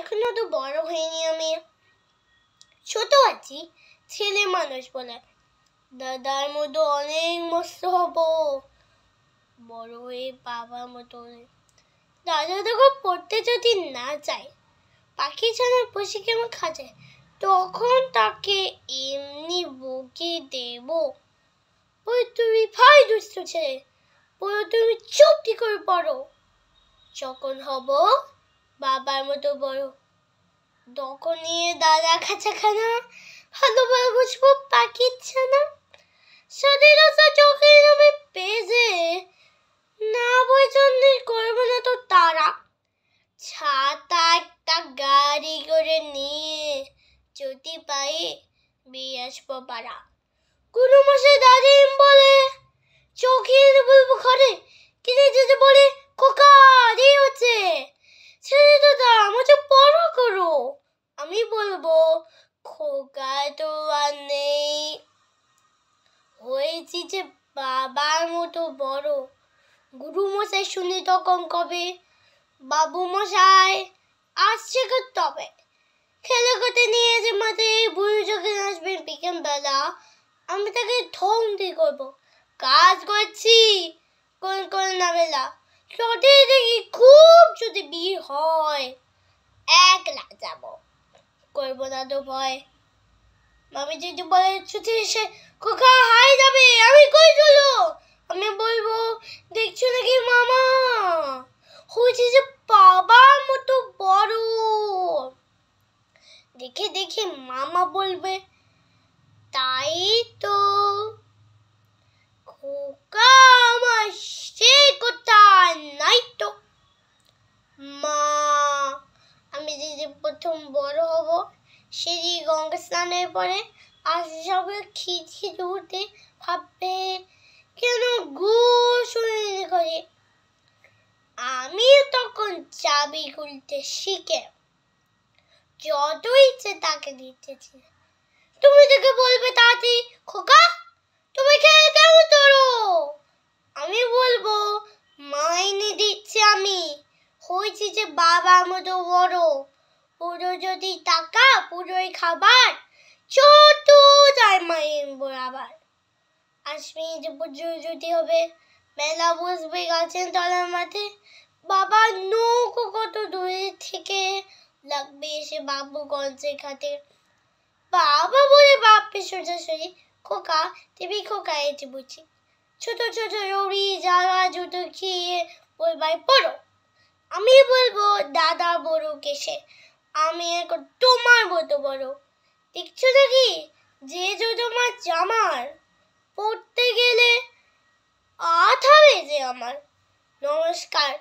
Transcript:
এখনো তো বড় হইনি, আমি ছোট আছি। ছেলে মানুষ বলে দাদার মতো অনেক মস্ত হব, বড় হয়ে বাবার মতো। দাদা তোকে পড়তে যদি না চায়, পাখি ছানার বসে কেমন খাঁচায়, তখন তাকে এমনি বকে দেব, ওই তুমি ভাই দুষ্ট ছেলে, বলো তুমি চুপটি করে পড়ো। যখন হব বাবার মতো বড়, তখন নিয়ে দাদা খাঁচাখানা ভালোভাবে বুঝবো পাখির ছানা। স্বাধীনতা চোখের নামে পেজে না বইজন্যে করবো না তো তারা। ছাতা একটা গাড়ি করে নিয়ে যদি পায়ে বেয়ে আসবো পাড়া। কোনো মশাই দাদিম বলে চোখে বলবো ঘরে, কিনে যেতে বলে খোকা দেরি হচ্ছে, ছেড়ে তো দাও আমাকে পড়া করো। আমি বলবো খোকা তো আর নেই, হয়েছি যে বাবার মতো বড়। গুরু মশাই শুনে তখন কবে, বাবু মশাই আসছে তবে খেলে করতে নিয়ে যে মাঠে বুড়ি যখন আসবেন বিকেল বেলা, আমি তাকে ধমকি করবো, কাজ করছি কোন না বেলা। যদি দেখি খুব যদি ভিড় হয়, একলা যাব, করবো না তো ভয়। মামি যদি বলে ছুটে এসে খোকা হাই যাবে, আমি কই চলো, আমি বলবো দেখছো নাকি মামা হয়েছে যে বাবার মতো বড়। দেখে দেখে মামা বলবে তাই তো, খোকা আমার সে কথা নাই তো। মা আমি যে প্রথম বড় হব, সেই গঙ্গা স্নানের পরে সবে খিচে উঠে ভাববে কেন গো শুনে করে। আমি তখন চাবি খুলতে শিখে যত ইচ্ছে তাকে দিতেছি। তুমি তাকে বলবে তাড়াতাড়ি খোকা তুমি খেয়ে কেমন তোরো, আমি বলবো মাইনে দিচ্ছি আমি, হয়েছি যে বাবার মতো বড়। পুরো যদি টাকা পুরোই খাবার, ছোট যায় মায়ের বরাবর। আসবে যে পুজো যদি হবে, মেলা বসবে গাছের তলার মাঠে, বাবা নৌকো কত দূরে থেকে লাগবে এসে বাবু গঞ্জে খাতে। বাবা বলে বাপে সোজাসুজি খোকা তুমি খোকা এসে বুঝি, ছোট ছোট রবি জ্বালা জুতো খেয়ে বলবাই পড়ো। আমি বলবো দাদা বড় কেসে, আমি এখন তোমার মতো বড়। দেখছো নাকি যে তোমার জামার, পড়তে গেলে আঠাবে যে আমার। নমস্কার।